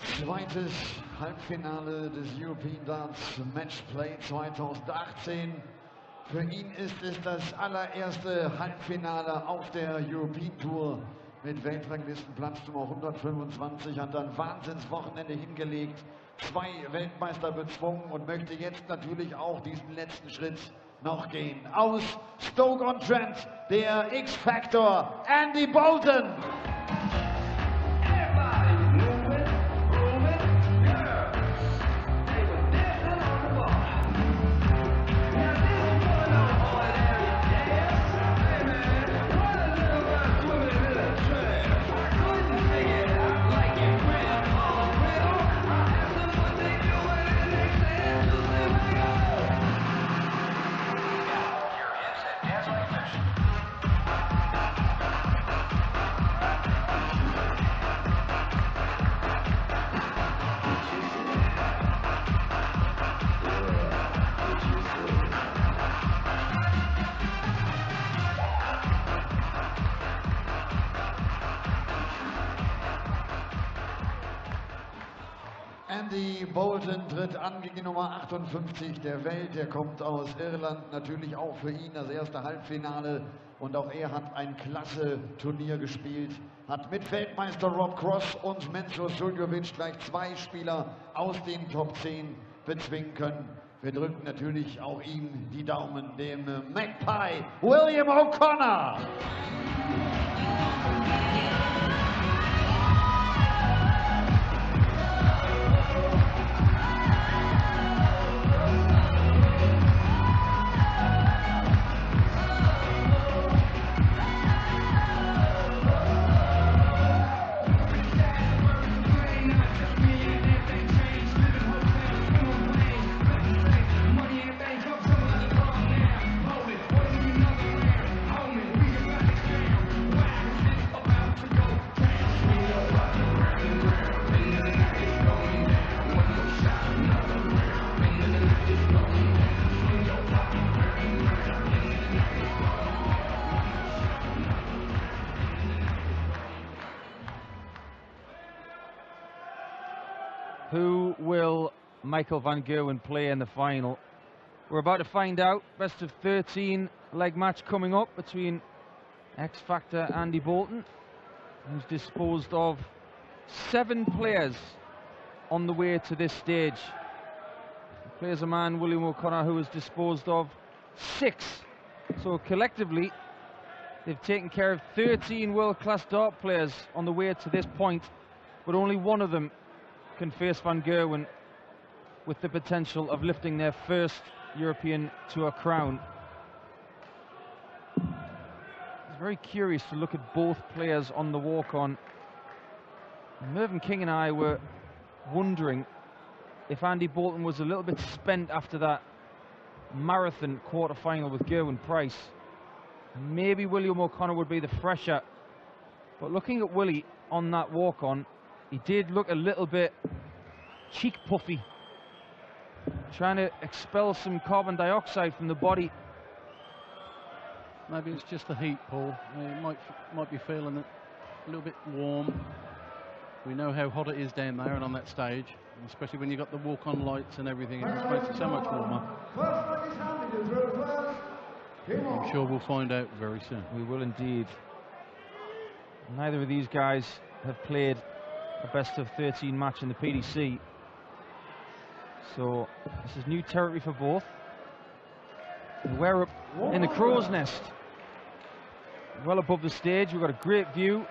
Zweites Halbfinale des European Darts Matchplay 2018. Für ihn ist es das allererste Halbfinale auf der European Tour mit Weltranglistenplatz Nummer 125, hat ein Wahnsinnswochenende hingelegt, 2 Weltmeister bezwungen und möchte jetzt natürlich auch diesen letzten Schritt noch gehen. Aus Stoke-on-Trent, der X-Factor Andy Boulton. Andy Boulton tritt an gegen die Nummer 58 der Welt. Er kommt aus Irland, natürlich auch für ihn das erste Halbfinale. Und auch er hat ein klasse Turnier gespielt. Hat mit Weltmeister Rob Cross und Menzo Suljovic gleich 2 Spieler aus den Top 10 bezwingen können. Wir drücken natürlich auch ihm die Daumen, dem Magpie William O'Connor. Who will Michael van Gerwen play in the final? We're about to find out. Best of 13 leg match coming up between X-Factor Andy Boulton, who's disposed of 7 players on the way to this stage. Plays a man, William O'Connor, who has disposed of 6. So collectively, they've taken care of 13 world-class dart players on the way to this point, but only one of them can face Van Gerwen with the potential of lifting their first European Tour crown. It's very curious to look at both players on the walk-on. Mervyn King and I were wondering if Andy Boulton was a little bit spent after that marathon quarter-final with Gerwyn Price. Maybe William O'Connor would be the fresher. But looking at Willie on that walk-on, he did look a little bit cheek puffy, trying to expel some carbon dioxide from the body. Maybe it's just the heat, Paul. It might be feeling a little bit warm. We know how hot it is down there and on that stage, especially when you've got the walk-on lights and everything. It just makes it so much warmer. I'm sure we'll find out very soon. We will indeed. Neither of these guys have played a best of 13 match in the PDC, so this is new territory for both. We're up in the crow's nest, well above the stage. We've got a great view,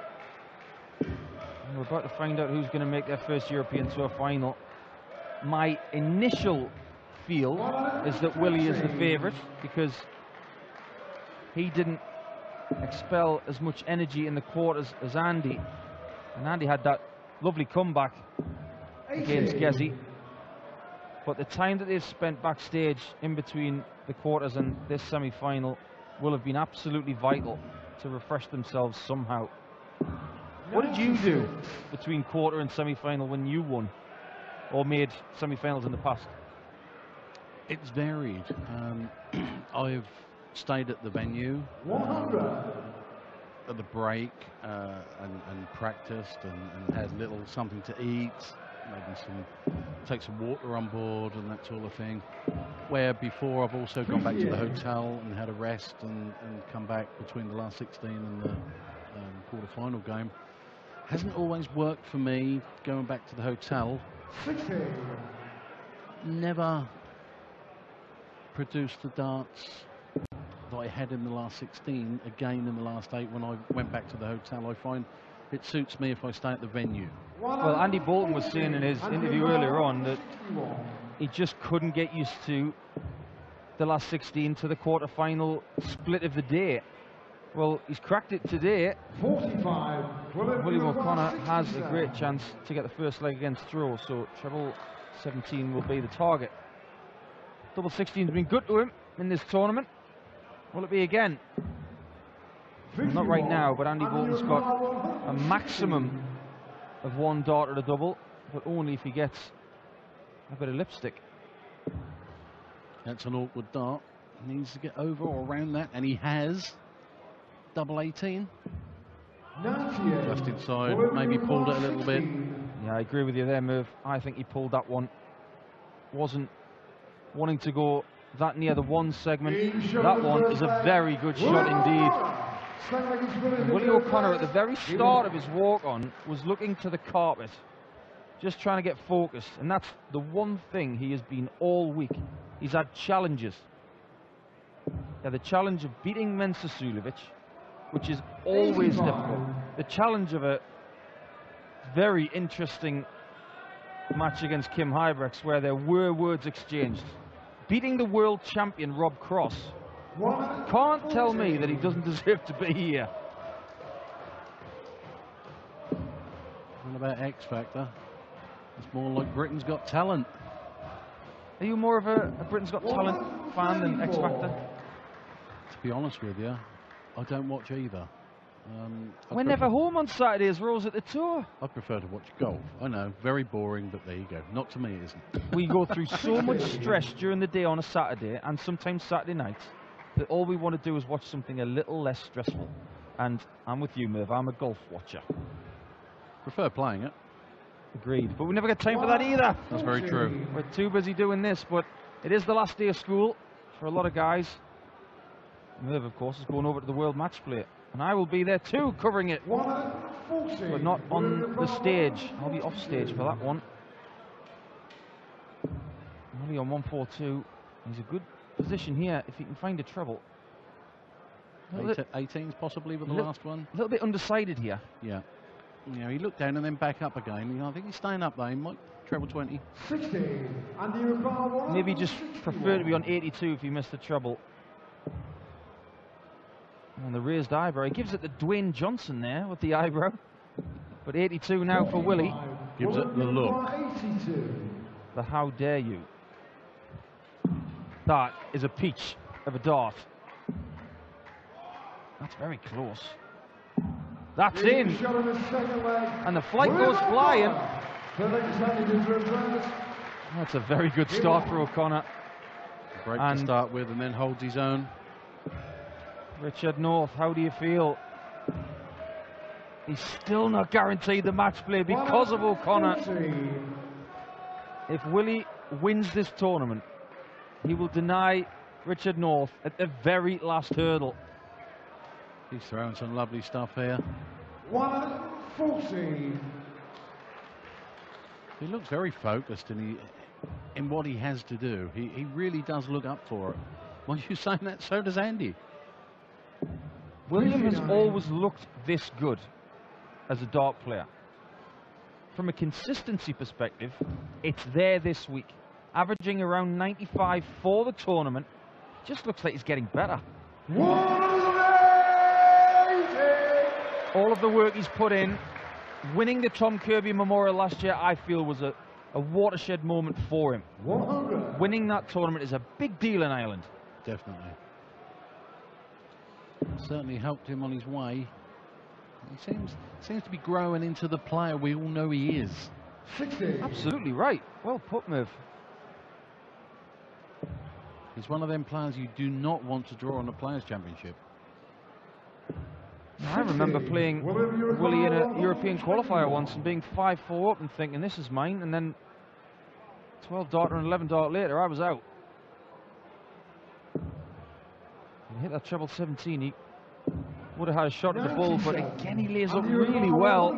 and we're about to find out who's going to make their first European Tour final. My initial feel is that Willie is the favourite because he didn't expel as much energy in the quarters as Andy, and Andy had that lovely comeback against Gezi. But the time that they've spent backstage in between the quarters and this semi-final will have been absolutely vital to refresh themselves somehow. What did you do between quarter and semi-final when you won or made semi-finals in the past? It's varied. I've stayed at the venue at the break and practiced and had little something to eat. maybe take some water on board and that sort of thing. Where before I've also gone back to the hotel and had a rest and come back between the last 16 and the quarter-final game. Hasn't always worked for me going back to the hotel. Never produced the darts that I had in the last 16 again in the last 8 when I went back to the hotel. I find it suits me if I stay at the venue. Well, Andy Boulton was saying in his interview earlier on that he just couldn't get used to the last 16 to the quarter-final split of the day. Well, he's cracked it today. 45. William O'Connor has a great chance to get the first leg against Throw, so treble 17 will be the target. Double 16 has been good to him in this tournament. Will it be again? Well, not right now, but Andy Boulton's got a maximum of 1 dart at a double, but only if he gets a bit of lipstick. That's an awkward dart. He needs to get over or around that, and he has. Double 18. Just inside, maybe pulled it a little bit. Yeah, I agree with you there, Merv. I think he pulled that one. Wasn't wanting to go that near the 1 segment. That one is a very good shot indeed. And Willie O'Connor at the very start of his walk-on was looking to the carpet, just trying to get focused, and that's the one thing he has been all week. He's had challenges. Yeah, the challenge of beating Mensah-Suljovic, which is always difficult. The challenge of a very interesting match against Kim Huybrechts where there were words exchanged. Beating the world champion Rob Cross. Can't tell me that he doesn't deserve to be here. What about X Factor? It's more like Britain's Got Talent. Are you more of a Britain's Got Talent fan than X Factor? To be honest with you, I don't watch either. We're never home on Saturdays, Rose, at the tour. I prefer to watch golf. I know, very boring, but there you go. Not to me, it isn't. We go through so much stress during the day on a Saturday, and sometimes Saturday nights, that all we want to do is watch something a little less stressful. And I'm with you, Merv. I'm a golf watcher. Prefer playing it. Agreed. But we never get time for that either. That's very true. We're too busy doing this, but it is the last day of school for a lot of guys. Merv, of course, is going over to the World Matchplay. And I will be there too, covering it. But not on the stage. I'll be off stage for that one. Only on 142. He's a good position here if he can find a treble. 18's possibly with the last one. A little bit undecided here. Yeah. You know, he looked down and then back up again. You know, I think he's staying up there. He might treble 20. 16. Maybe just prefer to be on 82 if he missed the treble. And the raised eyebrow. He gives it to Dwayne Johnson there with the eyebrow. But 82 now for Willie. Gives it the look. The how dare you. That is a peach of a dart. That's very close. That's in. And the flight goes flying. That's a very good start for O'Connor. Break to start with and then holds his own. Richard North, how do you feel? He's still not guaranteed the match play because of O'Connor. If Willie wins this tournament, he will deny Richard North at the very last hurdle. He's throwing some lovely stuff here. 140. He looks very focused in what he has to do. He really does look up for it. Well, you're saying that, so does Andy. William has always looked this good as a dart player. From a consistency perspective, it's there this week. Averaging around 95 for the tournament. Just looks like he's getting better. All of the work he's put in, winning the Tom Kirby Memorial last year, I feel was a watershed moment for him. Winning that tournament is a big deal in Ireland. Definitely. Certainly helped him on his way. He seems to be growing into the player we all know he is. 60. Absolutely right. Well put, Merv. He's one of them players you do not want to draw on a Players' Championship. I remember playing Willie in a European qualifier once and being 5-4 up and thinking this is mine, and then 12 dart and 11 dart later I was out. He hit that treble 17. He would have had a shot at the bull, but again he lays up really well,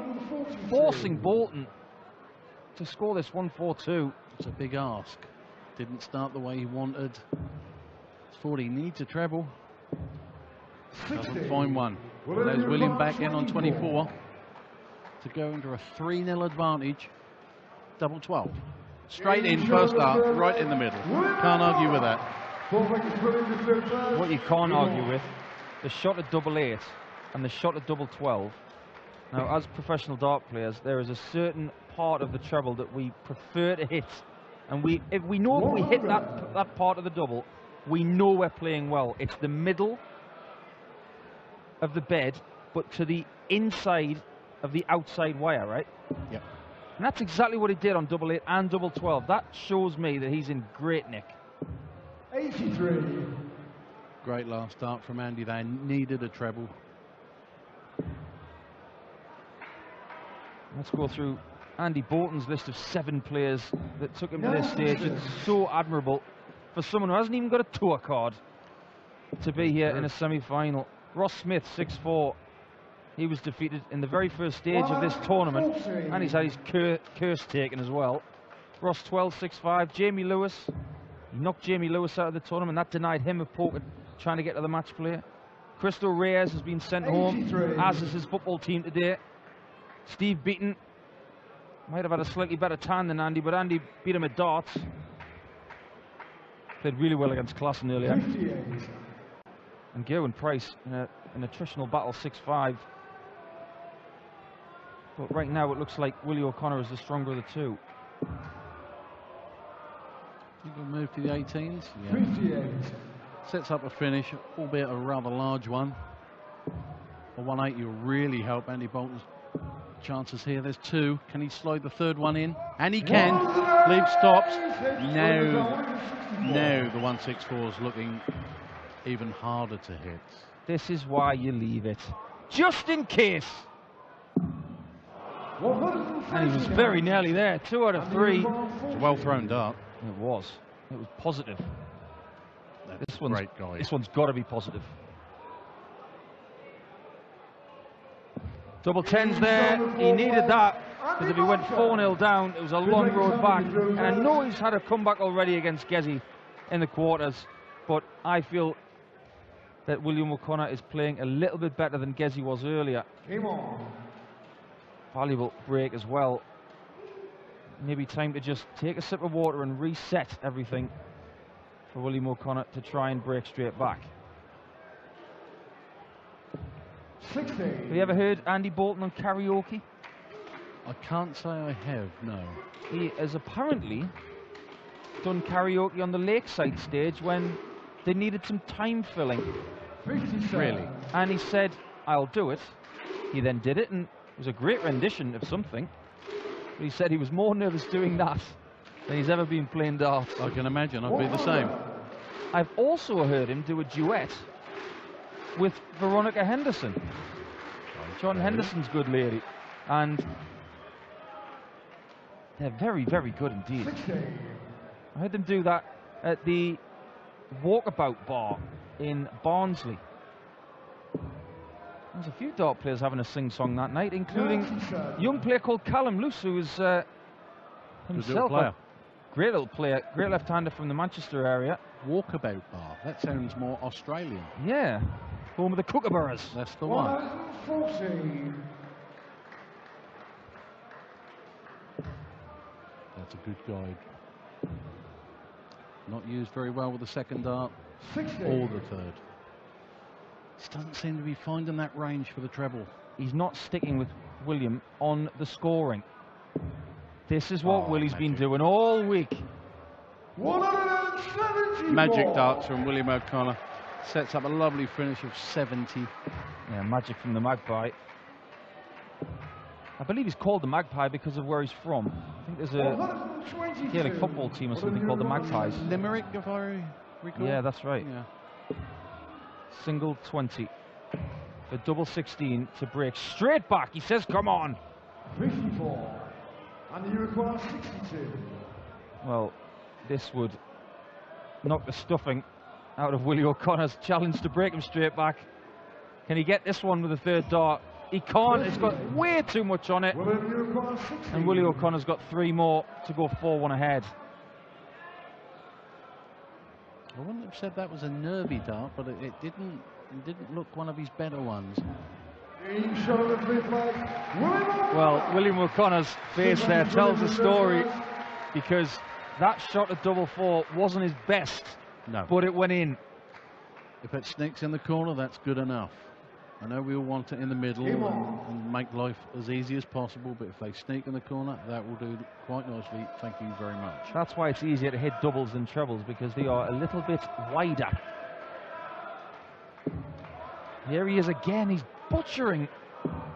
forcing Boulton to score this 1-4-2. It's a big ask. Didn't start the way he wanted. It's 40, needs a treble. Doesn't find one. There's William back in on 24 to go into a 3-0 advantage. Double 12. Straight in, first dart, right in the middle. Can't argue with that. What you can't argue with, the shot at double 8 and the shot at double 12. Now, as professional dart players, there is a certain part of the treble that we prefer to hit. And if we hit that part of the double, we know we're playing well. It's the middle of the bed, but to the inside of the outside wire, right? Yep. And that's exactly what he did on double 8 and double 12. That shows me that he's in great nick. 83. Great last start from Andy. They needed a treble. Let's go through Andy Boulton's list of 7 players that took him to this stage. It's so admirable for someone who hasn't even got a tour card to be here in a semi-final. Ross Smith, 6-4. He was defeated in the very first stage of this tournament, and he's had his curse taken as well. Ross 12, 6-5. Jamie Lewis, he knocked Jamie Lewis out of the tournament. That denied him a poker trying to get to the match play. Cristo Reyes has been sent home, as is his football team today. Steve Beaton might have had a slightly better tan than Andy, but Andy beat him at darts. Played really well against Klassen earlier. And Gerwin Price in a attritional battle, 6-5. But right now it looks like Willie O'Connor is the stronger of the two. You can move to the 18s. Yeah. Sets up a finish, albeit a rather large one. A 1-8 will really help Andy Boulton's chances here. There's 2. Can he slide the third one in? And he can. Leave stops. Now the 1-6-4 is looking even harder to hit. This is why you leave it, just in case. And he was very nearly there. 2 out of 3. It's a well thrown dart. It was positive. That's great, guys. This one's got to be positive. Double 10s there. He needed that, because if he went 4-0 down, it was a long road back. And I know he's had a comeback already against Gezi in the quarters, but I feel that William O'Connor is playing a little bit better than Gezi was earlier. Valuable break as well. Maybe time to just take a sip of water and reset everything for William O'Connor to try and break straight back. 60. Have you ever heard Andy Boulton on karaoke? I can't say I have, no. He has apparently done karaoke on the Lakeside stage when they needed some time filling. Really? And he said, I'll do it. He then did it, and it was a great rendition of something. But he said he was more nervous doing that than he's ever been playing darts. I can imagine. I'd be the same. I've also heard him do a duet with Veronica Henderson. John Henderson's good lady. And they're very, very good indeed. I heard them do that at the Walkabout Bar in Barnsley. There's a few dart players having a sing-song that night, including a young player called Callum Luce, who is himself a great little player, great left-hander from the Manchester area. Walkabout Bar. That sounds more Australian. Yeah, home of the Kookaburras. That's the one. 114. That's a good guide. Not used very well with the second dart 60. or the third. Just doesn't seem to be finding that range for the treble. He's not sticking with William on the scoring. This is what Willie's been doing all week. 170. Magic darts from William O'Connor. Sets up a lovely finish of 70. Yeah, magic from the Magpie. I believe he's called the Magpie because of where he's from. I think there's a Gaelic football team or something called the Magpies. Limerick, if I recall. Yeah, that's right. Yeah. Single 20. for double 16 to break straight back. He says, come on. 54. And you require 62. Well, this would knock the stuffing out of Willie O'Connor's challenge to break him straight back. Can he get this one with the third dart? He can't. It's got way too much on it. And Willie O'Connor's got 3 more to go 4-1 ahead. I wouldn't have said that was a nervy dart, but it didn't look one of his better ones. Well, William O'Connor's face there tells the story, because that shot at double 4 wasn't his best, but it went in. If it sneaks in the corner, that's good enough. I know we all want it in the middle and make life as easy as possible, but if they sneak in the corner, that will do quite nicely. Thank you very much. That's why it's easier to hit doubles than trebles, because they are a little bit wider. Here he is again. He's butchering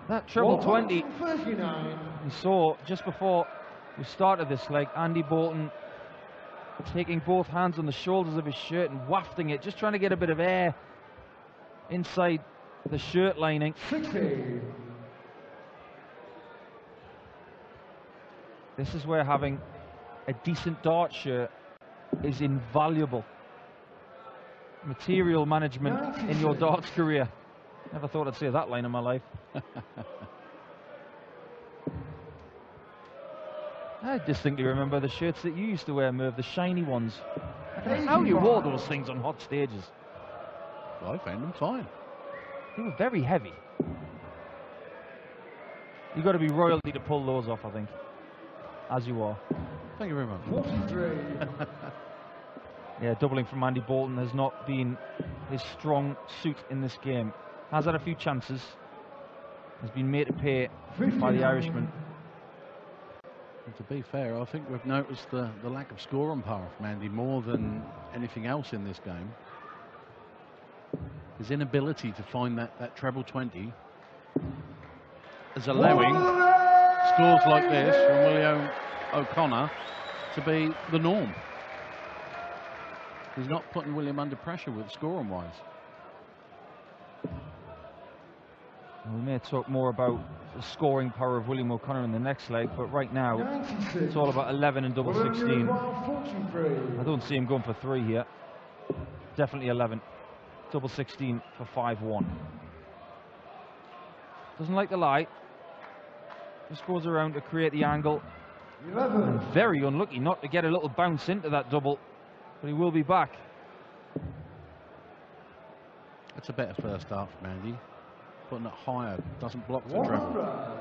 that treble 20. You saw just before we started this leg, Andy Boulton taking both hands on the shoulders of his shirt and wafting it, just trying to get a bit of air inside the shirt lining. 60. This is where having a decent dart shirt is invaluable. Material management in your darts career. Never thought I'd say that line in my life. I distinctly remember the shirts that you used to wear, Merv, the shiny ones. I don't know how you wore those things on hot stages. I found them fine. They were very heavy. You've got to be royalty to pull those off, I think. As you are. Thank you very much. 43. Yeah, doubling from Andy Boulton has not been his strong suit in this game. Has had a few chances. Has been made to pay by the Irishman. And to be fair, I think we've noticed the lack of scoring power from Andy more than anything else in this game. His inability to find that treble 20 is allowing scores like this from Willie O'Connor to be the norm. He's not putting William under pressure with scoring wise. We may talk more about the scoring power of William O'Connor in the next leg, but right now it's all about 11 and double 16. I don't see him going for 3 here. Definitely 11. Double 16 for 5-1. Doesn't like the light. Just goes around to create the angle. And very unlucky not to get a little bounce into that double, but he will be back. That's a better first start from Andy. Putting it higher, doesn't block the treble.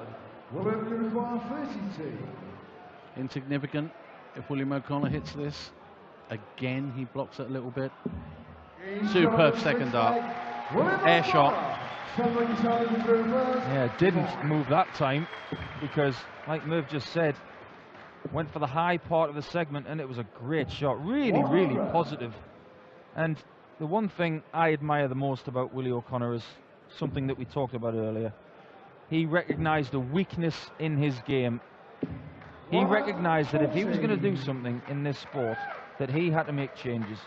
Insignificant if William O'Connor hits this. Again, he blocks it a little bit. Superb second dart. Air shot. Yeah, didn't move that time because, like Merv just said, went for the high part of the segment and it was a great shot. Really, really positive. And the one thing I admire the most about Willie O'Connor is something that we talked about earlier. He recognized a weakness in his game. He recognized that if he was going to do something in this sport, that he had to make changes.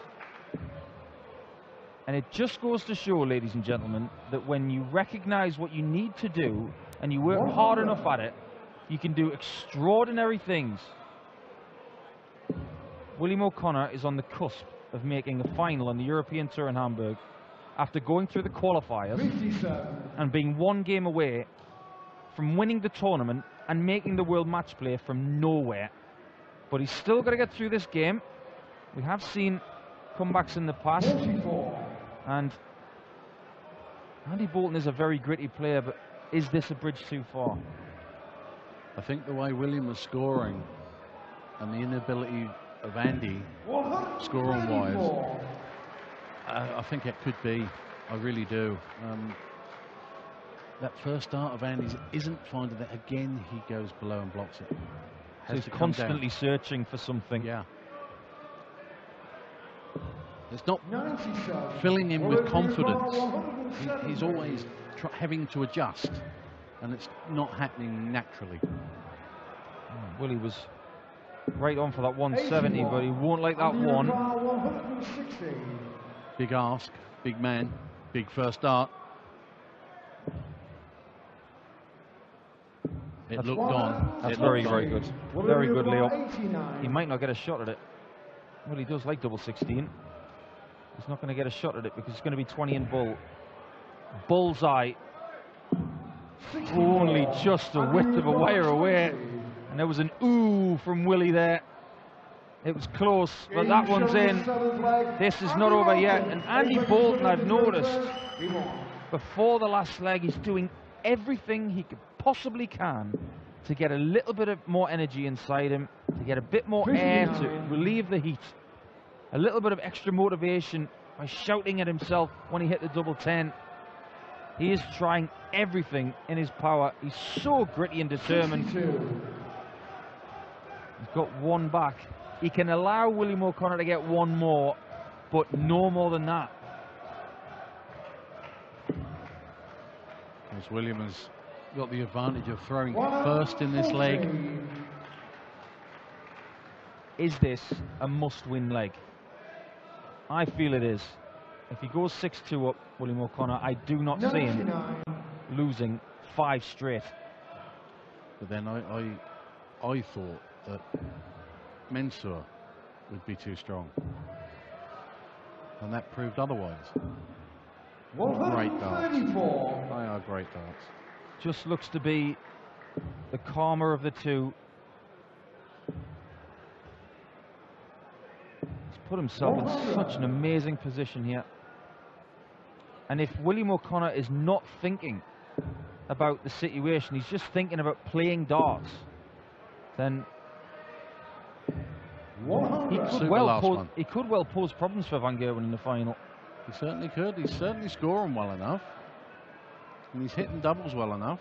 And it just goes to show, ladies and gentlemen, that when you recognize what you need to do and you work hard enough at it, you can do extraordinary things. William O'Connor is on the cusp of making a final on the European Tour in Hamburg after going through the qualifiers and being 1 game away from winning the tournament and making the World Matchplay from nowhere. But he's still got to get through this game. We have seen comebacks in the past. And Andy Boulton is a very gritty player, but is this a bridge too far? I think the way William was scoring and the inability of Andy scoring wise, I think it could be. I really do. That first start of Andy's isn't finding that. Again, he goes below and blocks it. So he's constantly searching for something. Yeah. It's not filling him with confidence. He's always having to adjust, and it's not happening naturally. Willie was right on for that 170, but he won't like that one. Big ask, big man, big first start. It looked on. That's very good. Very good, Leo. He might not get a shot at it. Well, he does like double 16. He's not going to get a shot at it because it's going to be 20 in bull. Bullseye. Only just a width of a wire away. And there was an ooh from Willie there. It was close, but that one's in. This is not over yet. And Andy Boulton, I've noticed, before the last leg, he's doing everything he possibly can to get a little bit of more energy inside him, to get a bit more air to relieve the heat. A little bit of extra motivation by shouting at himself when he hit the double 10. He is trying everything in his power. He's so gritty and determined. He's got one back. He can allow William O'Connor to get one more, but no more than that. As William has got the advantage of throwing first in this leg. Is this a must-win leg? I feel it is. If he goes 6-2 up, William O'Connor, I do not see him losing 5 straight. But then I thought that Mensur would be too strong, and that proved otherwise. Great darts. They are great darts. Just looks to be the calmer of the two. He's put himself in such an amazing position here. And if William O'Connor is not thinking about the situation, he's just thinking about playing darts, then he could well pose problems for Van Gerwen in the final. He certainly could. He's certainly scoring well enough. And he's hitting doubles well enough.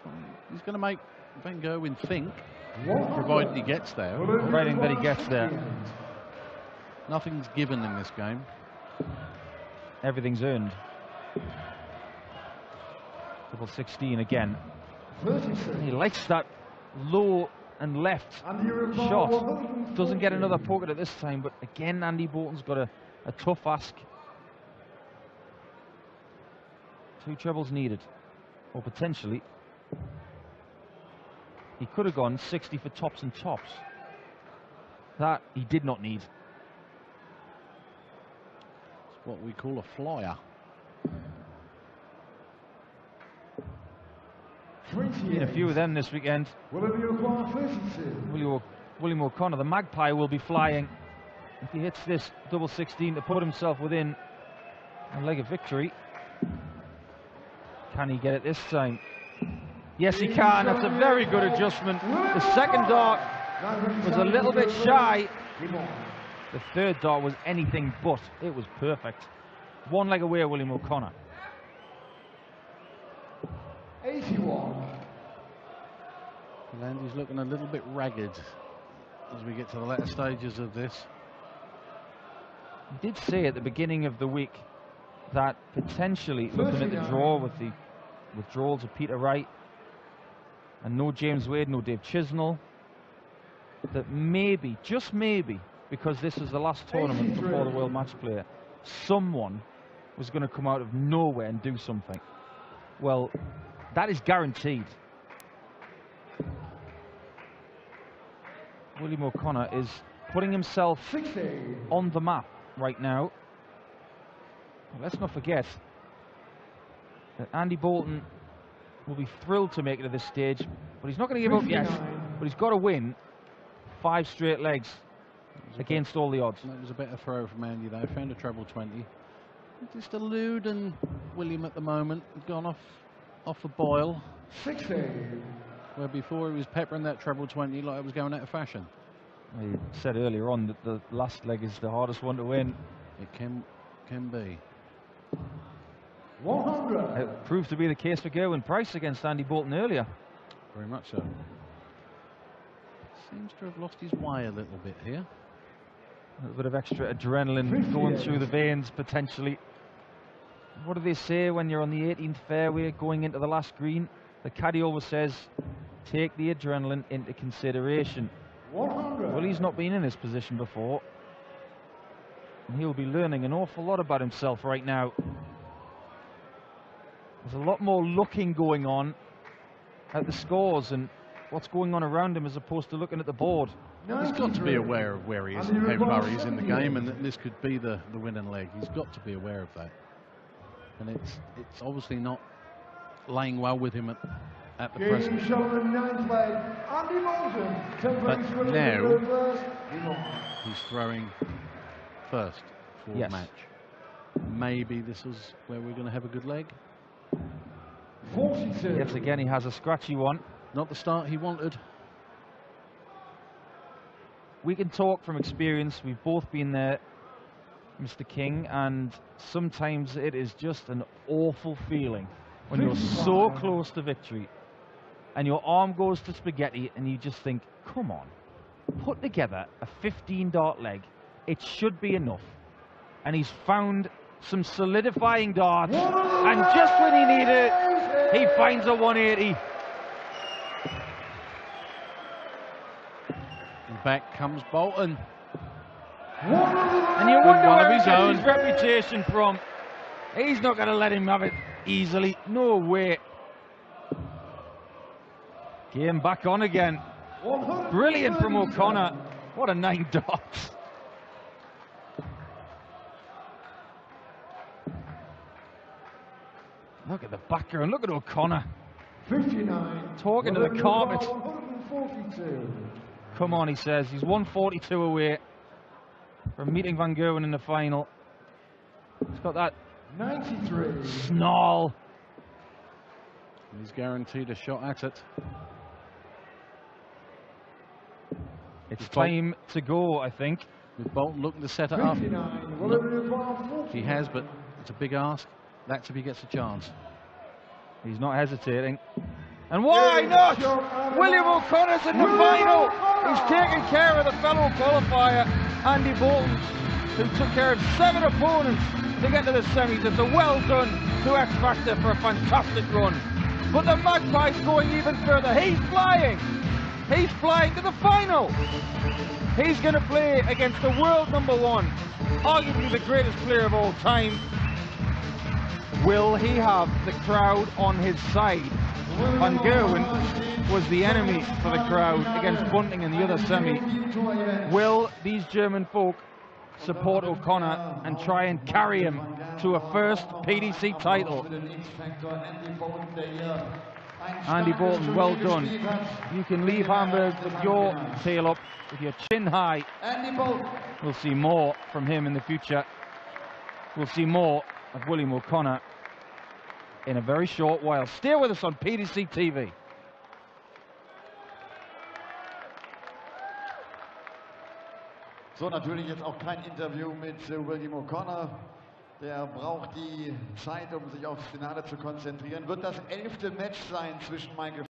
He's going to make Van Gerwen think, provided he gets there. Providing that he gets there. Nothing's given in this game. Everything's earned. Double 16 again. He likes that low and left shot. Doesn't get another poke at it this time, but again, Andy Boulton's got a tough ask. 2 trebles needed, or potentially. He could have gone 60 for tops and tops. That he did not need. It's what we call a flyer. Seen a few of them this weekend. William O'Connor, the magpie, will be flying if he hits this double 16 to put himself within a leg of victory. Can he get it this time? Yes, he can. That's a very good adjustment. The second dart was a little bit shy. The third dart was anything but. It was perfect. One leg away, William O'Connor. 81. Andy's looking a little bit ragged as we get to the latter stages of this. He did say at the beginning of the week that potentially, looking at the draw with the withdrawals of Peter Wright and no James Wade, no Dave Chisnell, that maybe, just maybe, because this is the last tournament before the World Matchplay, someone was going to come out of nowhere and do something. Well, that is guaranteed. William O'Connor is putting himself on the map right now. Let's not forget that Andy Boulton will be thrilled to make it to this stage, but he's not going to give up yet. But he's got to win 5 straight legs against all the odds. That was a better throw from Andy though. Found a treble 20. Just eluding William at the moment. Gone off the boil. 16. Where before he was peppering that treble 20 like it was going out of fashion. He said earlier on that the last leg is the hardest one to win. It can be. 100. It proved to be the case for Gerwin Price against Andy Boulton earlier. Very much so. Seems to have lost his way a little bit here. A little bit of extra adrenaline going through the veins potentially. What do they say when you're on the 18th fairway going into the last green? The caddy always says, take the adrenaline into consideration. 100. Well, he's not been in this position before. And he'll be learning an awful lot about himself right now. There's a lot more looking going on at the scores, and what's going on around him as opposed to looking at the board. He's got to be aware of where he is and how far he is in the game, and that this could be the winning leg. He's got to be aware of that. And it's obviously not laying well with him at the present. But now he's throwing first for the match. Maybe this is where we're going to have a good leg. 42. Yes, again he has a scratchy one. Not the start he wanted. We can talk from experience. We've both been there, Mr. King, and sometimes it is just an awful feeling when you're so close to victory and your arm goes to spaghetti and you just think, come on, put together a 15-dart leg. It should be enough. And he's found some solidifying darts, and just when he needed it, he finds a 180. And back comes Boulton. And you wonder where he gets his reputation from. He's not going to let him have it easily. No way. Game back on again. Brilliant from O'Connor. What a 9 darts. Look at the background. Look at O'Connor. 59. Talking to the carpet. 142. Come on, he says. He's 142 away from meeting Van Gerwen in the final. He's got that 93. snarl. He's guaranteed a shot at it. It's time to go, I think. With Boulton looking to set it up. 59. He has, but it's a big ask. That's if he gets a chance. He's not hesitating. And why not? William O'Connor's in the final. He's taking care of the fellow qualifier, Andy Boulton, who took care of 7 opponents to get to the semis. It's a well done to X Factor for a fantastic run. But the Magpie's going even further. He's flying. He's flying to the final. He's going to play against the world #1, arguably the greatest player of all time. Will he have the crowd on his side? Van Gerwen was the enemy for the crowd against Bunting in the other semi. Will these German folk support O'Connor and try and carry him to a first PDC title? Andy Boulton, well done. You can leave Hamburg with your tail up, with your chin high. We'll see more from him in the future. We'll see more of William O'Connor in a very short while. Stay with us on PDC TV. So, natürlich jetzt auch kein Interview mit William O'Connor. Der braucht die Zeit, um sich aufs Finale zu konzentrieren. Wird das 11. Match sein zwischen Michael